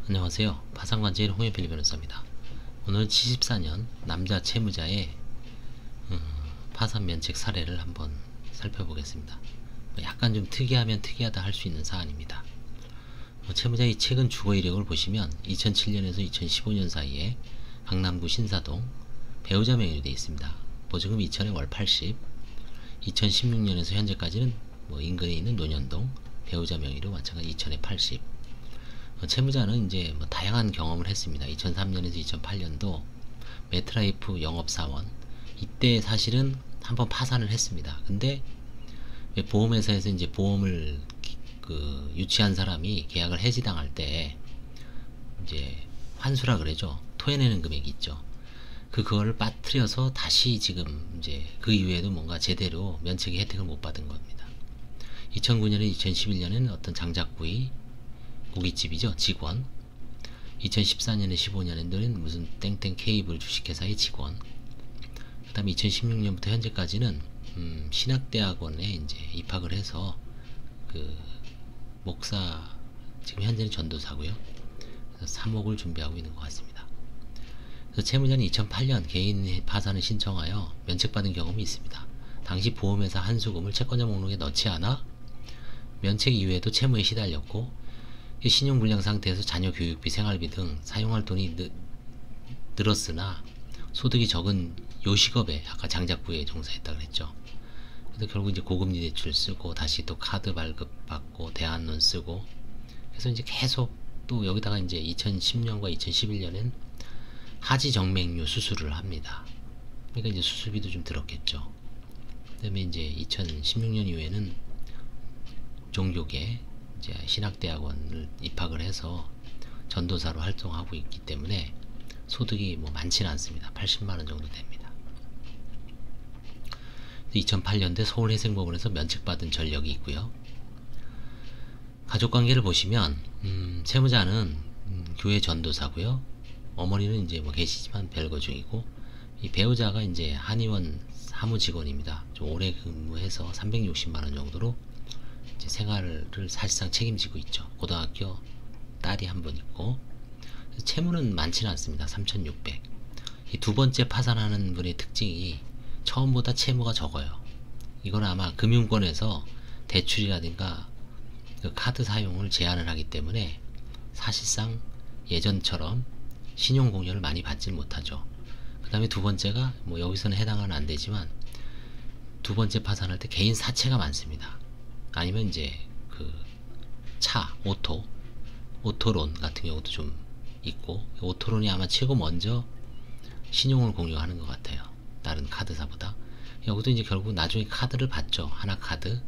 안녕하세요. 파산관제일 홍혜필 변호사입니다. 오늘 74년 남자 채무자의 파산 면책 사례를 한번 살펴보겠습니다. 약간 좀 특이하면 특이하다 할 수 있는 사안입니다. 채무자의 최근 주거 이력을 보시면 2007년에서 2015년 사이에 강남구 신사동 배우자 명의로 되어 있습니다. 보증금 2천에 월 80, 2016년에서 현재까지는 인근에 있는 논현동 배우자 명의로 마찬가지 2천에 80. 채무자는 이제 다양한 경험을 했습니다. 2003년에서 2008년도 매트라이프 영업사원, 이때 사실은 한번 파산을 했습니다. 근데 보험회사에서 이제 보험을 유치한 사람이 계약을 해지당할 때 이제 환수라 그러죠. 토해내는 금액이 있죠. 그거를 빠뜨려서 다시 지금 이제 그 이후에도 뭔가 제대로 면책의 혜택을 못 받은 겁니다. 2009년에 2011년에는 어떤 장작구이 고깃집이죠. 직원. 2014년에 15년에는 무슨 땡땡 케이블 주식회사의 직원. 그 다음에 2016년부터 현재까지는 신학대학원에 이제 입학을 해서 목사, 지금 현재는 전도사고요. 그래서 3억을 준비하고 있는 것 같습니다. 그래서 채무자는 2008년 개인 파산을 신청하여 면책받은 경험이 있습니다. 당시 보험회사 한수금을 채권자 목록에 넣지 않아 면책 이후에도 채무에 시달렸고, 신용불량 상태에서 자녀 교육비, 생활비 등 사용할 돈이 늘었으나 소득이 적은 요식업에 아까 장작구이에 종사했다 그랬죠. 그래서 결국 이제 고금리 대출 쓰고 다시 또 카드 발급 받고 대안론 쓰고, 그래서 이제 계속 또 여기다가 이제 2010년과 2011년엔 하지 정맥류 수술을 합니다. 그러니까 이제 수술비도 좀 들었겠죠. 그다음에 이제 2016년 이후에는 종교계 이제 신학대학원을 입학을 해서 전도사로 활동하고 있기 때문에 소득이 많지는 않습니다. 80만원 정도 됩니다. 2008년대 서울회생법원에서 면책받은 전력이 있고요. 가족관계를 보시면 채무자는 교회 전도사고요. 어머니는 이제 계시지만 별거 중이고, 이 배우자가 이제 한의원 사무직원입니다. 좀 오래 근무해서 360만원 정도로 이제 생활을 사실상 책임지고 있죠. 고등학교 딸이 한 분 있고, 채무는 많지는 않습니다. 3,600. 이 두 번째 파산하는 분의 특징이 처음보다 채무가 적어요. 이건 아마 금융권에서 대출이라든가 카드 사용을 제한을 하기 때문에 사실상 예전처럼 신용공여를 많이 받질 못하죠. 그 다음에 두 번째가 여기서는 해당은 안 되지만, 두 번째 파산할 때 개인 사채가 많습니다. 아니면 이제 차, 오토론 같은 경우도 좀 있고, 오토론이 아마 최고 먼저 신용을 공유하는 것 같아요. 다른 카드사보다. 여기도 이제 결국 나중에 카드를 받죠. 하나카드,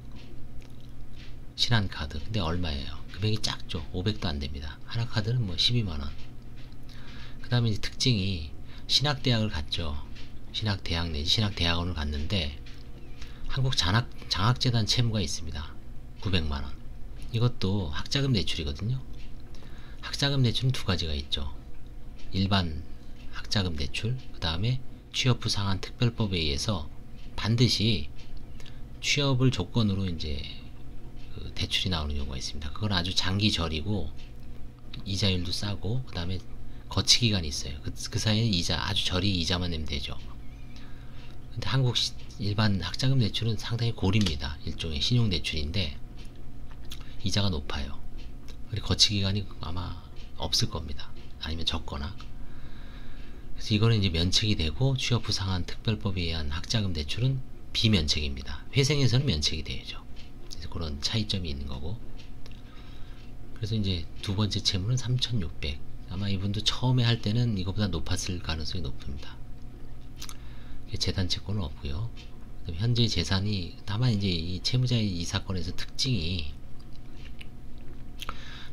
신한카드. 근데 얼마예요? 금액이 작죠. 500도 안 됩니다. 하나카드는 12만원. 그 다음에 이제 특징이 신학대학을 갔죠. 신학대학 내지 신학대학원을 갔는데 한국 장학재단 채무가 있습니다. 900만원. 이것도 학자금 대출이거든요. 학자금 대출은 두 가지가 있죠. 일반 학자금 대출, 그 다음에 취업 후 상한 특별법에 의해서 반드시 취업을 조건으로 이제 대출이 나오는 경우가 있습니다. 그건 아주 장기절이고 이자율도 싸고, 그 다음에 거치 기간이 있어요. 그 사이에 아주 저리 이자만 내면 되죠. 근데 한국 일반 학자금 대출은 상당히 고리입니다. 일종의 신용 대출인데 이자가 높아요. 그리고 거치 기간이 아마 없을 겁니다. 아니면 적거나. 그래서 이거는 이제 면책이 되고, 취업 후 상한 특별법에 의한 학자금 대출은 비면책입니다. 회생에서는 면책이 되죠. 그래서 그런 차이점이 있는 거고. 그래서 이제 두 번째 채무는 3,600. 아마 이분도 처음에 할 때는 이거보다 높았을 가능성이 높습니다. 재단 채권은 없고요. 현재 재산이, 다만 이제 이 채무자의 이 사건에서 특징이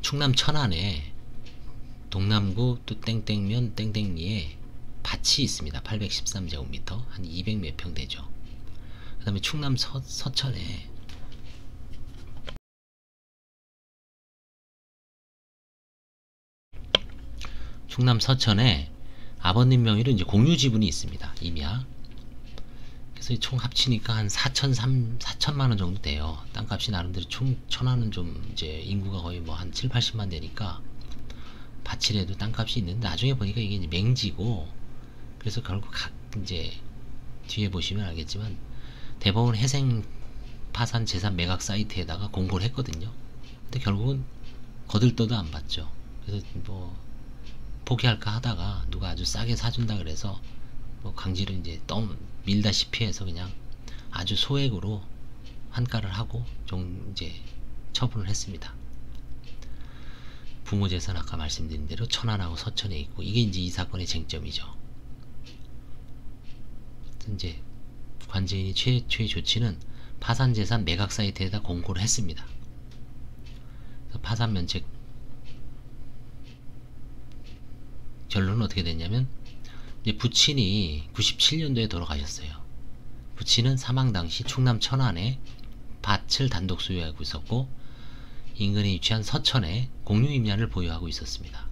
충남 천안에 동남구 또 땡땡면 땡땡리에 밭이 있습니다. 813제곱미터, 한 200 몇 평 되죠. 그 다음에 충남 서천에 아버님 명의로 이제 공유 지분이 있습니다. 임야. 그래서 총 합치니까 한 4천만원 정도 돼요. 땅값이 나름대로 총 천안은 좀 이제 인구가 거의 한 7, 80만 되니까 밭이 밭이라도 땅값이 있는데 나중에 보니까 이게 이제 맹지고, 그래서 결국 이제 뒤에 보시면 알겠지만 대법원 회생 파산 재산 매각 사이트에다가 공고를 했거든요. 근데 결국은 거들떠도 안 받죠. 그래서 뭐 포기할까 하다가 누가 아주 싸게 사준다 그래서 뭐 강제로 이제 너무 밀다시피 해서 그냥 아주 소액으로 환가를 하고 좀 이제 처분을 했습니다. 부모 재산 아까 말씀드린 대로 천안하고 서천에 있고, 이게 이제 이 사건의 쟁점이죠. 이제 관제인이 최초의 조치는 파산 재산 매각 사이트에다 공고를 했습니다. 파산 면책 결론은 어떻게 됐냐면, 이제 부친이 97년도에 돌아가셨어요. 부친은 사망 당시 충남 천안에 밭을 단독 소유하고 있었고, 인근에 위치한 서천에 공유 임야를 보유하고 있었습니다.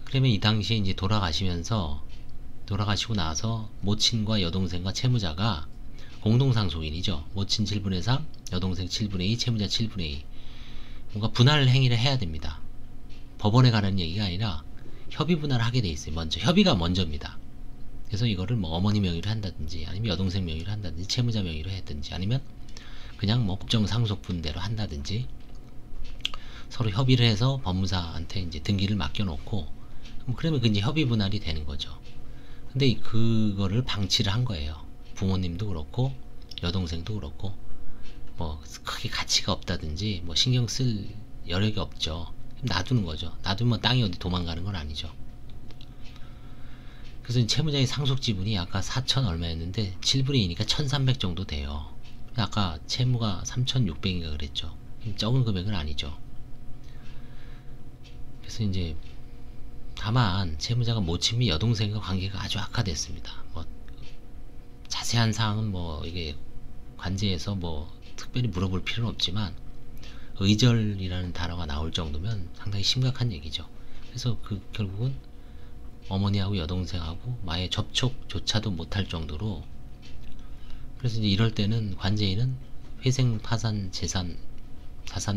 그러면 이 당시에 이제 돌아가시고 나서 모친과 여동생과 채무자가 공동상속인이죠. 모친 7분의 3, 여동생 7분의 2, 채무자 7분의 2. 뭔가 분할 행위를 해야 됩니다. 법원에 가는 얘기가 아니라 협의 분할을 하게 돼 있어요. 먼저 협의가 먼저입니다. 그래서 이거를 뭐 어머니 명의로 한다든지, 아니면 여동생 명의로 한다든지, 채무자 명의로 했든지, 아니면 그냥 뭐 법정 상속분대로 한다든지 서로 협의를 해서 법무사한테 이제 등기를 맡겨놓고, 그러면 그 이제 협의 분할이 되는 거죠. 근데 그거를 방치를 한 거예요. 부모님도 그렇고 여동생도 그렇고 뭐 크게 가치가 없다든지 뭐 신경 쓸 여력이 없죠. 놔두는 거죠. 놔두면 땅이 어디 도망가는 건 아니죠. 그래서 채무자의 상속 지분이 아까 4천 얼마였는데 7분의 2니까 1300 정도 돼요. 아까 채무가 3600인가 그랬죠. 적은 금액은 아니죠. 그래서 이제 다만 채무자가 모친 및 여동생과 관계가 아주 악화됐습니다. 뭐 자세한 사항은 뭐 이게 관제에서 뭐 특별히 물어볼 필요는 없지만 의절이라는 단어가 나올 정도면 상당히 심각한 얘기죠. 그래서 결국은 어머니하고 여동생하고 마의 접촉조차도 못할 정도로, 그래서 이제 이럴 때는 관제인은 회생 파산 자산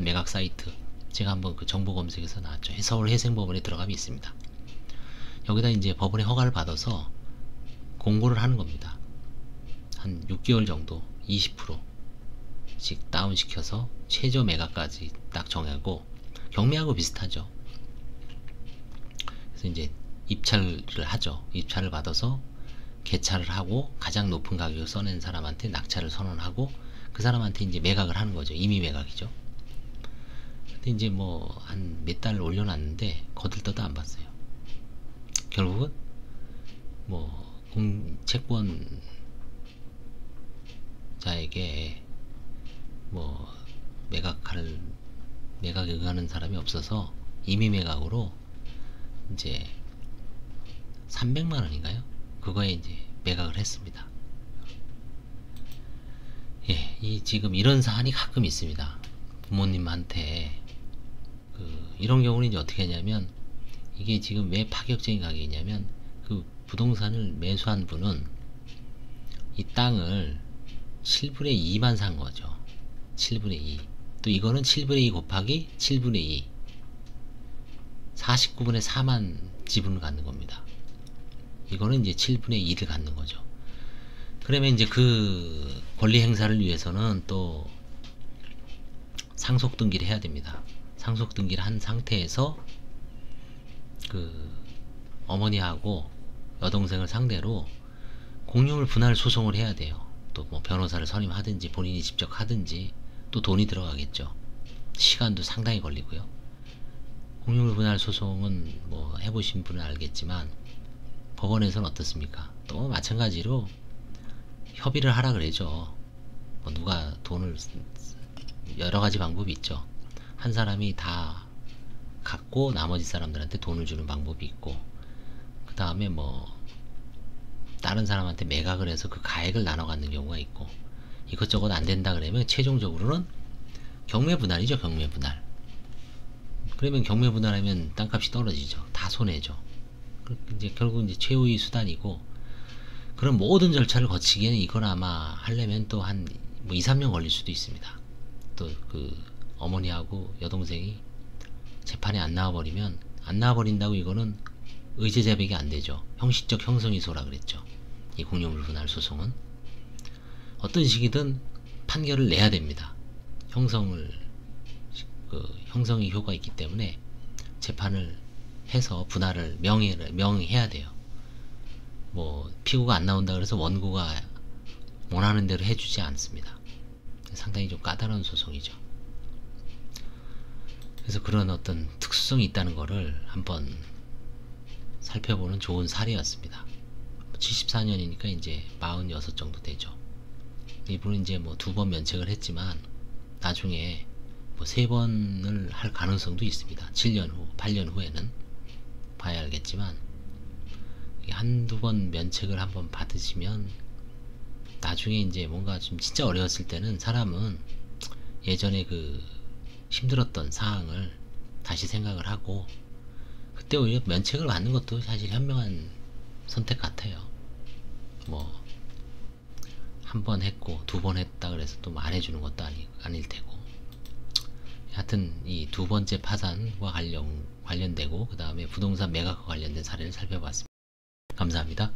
매각 사이트, 제가 한번 그 정보 검색에서 나왔죠. 서울 회생법원에 들어가면 있습니다. 여기다 이제 법원의 허가를 받아서 공고를 하는 겁니다. 한 6개월 정도 20%씩 다운시켜서 최저 매각까지 딱 정하고, 경매하고 비슷하죠. 그래서 이제 입찰을 하죠. 입찰을 받아서 개찰을 하고 가장 높은 가격을 써낸 사람한테 낙찰을 선언하고 그 사람한테 이제 매각을 하는 거죠. 임의 매각이죠. 근데 이제 뭐 한 몇 달 올려놨는데 거들떠도 안 봤어요. 결국은 뭐 채권자에게 뭐 매각을 응하는 사람이 없어서 임의 매각으로 이제 300만 원인가요? 그거에 이제 매각을 했습니다. 예, 지금 이런 사안이 가끔 있습니다. 부모님한테 이런 경우는 이제 어떻게 하냐면, 이게 지금 왜 파격적인 가격이냐면, 그 부동산을 매수한 분은 이 땅을 7분의 2만 산 거죠. 7분의 2. 또 이거는 7분의 2 곱하기 7분의 2. 49분의 4만 지분을 갖는 겁니다. 이거는 이제 7분의 2를 갖는 거죠. 그러면 이제 그 권리 행사를 위해서는 또 상속 등기를 해야 됩니다. 상속 등기를 한 상태에서 그 어머니하고 여동생을 상대로 공유물 분할 소송을 해야 돼요. 또 뭐 변호사를 선임하든지 본인이 직접 하든지, 또 돈이 들어가겠죠. 시간도 상당히 걸리고요. 공유물 분할 소송은 뭐 해보신 분은 알겠지만 법원에서는 어떻습니까? 또 마찬가지로 협의를 하라 그러죠. 뭐 누가 돈을, 여러가지 방법이 있죠. 한 사람이 다 갖고 나머지 사람들한테 돈을 주는 방법이 있고, 그 다음에 뭐 다른 사람한테 매각을 해서 그 가액을 나눠 갖는 경우가 있고, 이것저것 안 된다 그러면 최종적으로는 경매 분할이죠. 경매 분할. 그러면 경매 분할하면 땅값이 떨어지죠. 다 손해죠. 이제 결국 이제 최후의 수단이고, 그런 모든 절차를 거치기에는 이걸 아마 하려면 또 한 뭐 2, 3년 걸릴 수도 있습니다. 또 그 어머니하고 여동생이 재판에 안 나와버리면 안 나와버린다고 이거는 의제 자백이 안 되죠. 형식적 형성이소라 그랬죠. 이 공유물 분할 소송은 어떤 식이든 판결을 내야 됩니다. 형성의 효과가 있기 때문에 재판을 해서 분할을 명의해야 돼요. 뭐 피고가 안 나온다 그래서 원고가 원하는 대로 해주지 않습니다. 상당히 좀 까다로운 소송이죠. 그래서 그런 어떤 특수성이 있다는 거를 한번 살펴보는 좋은 사례였습니다. 74년이니까 이제 46 정도 되죠. 이분은 이제 뭐 2번 면책을 했지만 나중에 뭐 3번을 할 가능성도 있습니다. 7년 후, 8년 후에는 봐야 알겠지만 한두 번 면책을 한번 받으시면 나중에 이제 뭔가 좀 진짜 어려웠을 때는 사람은 예전에 그 힘들었던 상황을 다시 생각을 하고 그때 오히려 면책을 받는 것도 사실 현명한 선택 같아요. 뭐 한 번 했고 2번 했다 그래서 또 안 해주는 것도 아닐 테고 하여튼 이 2번째 파산과 관련되고 그 다음에 부동산 매각과 관련된 사례를 살펴봤습니다. 감사합니다.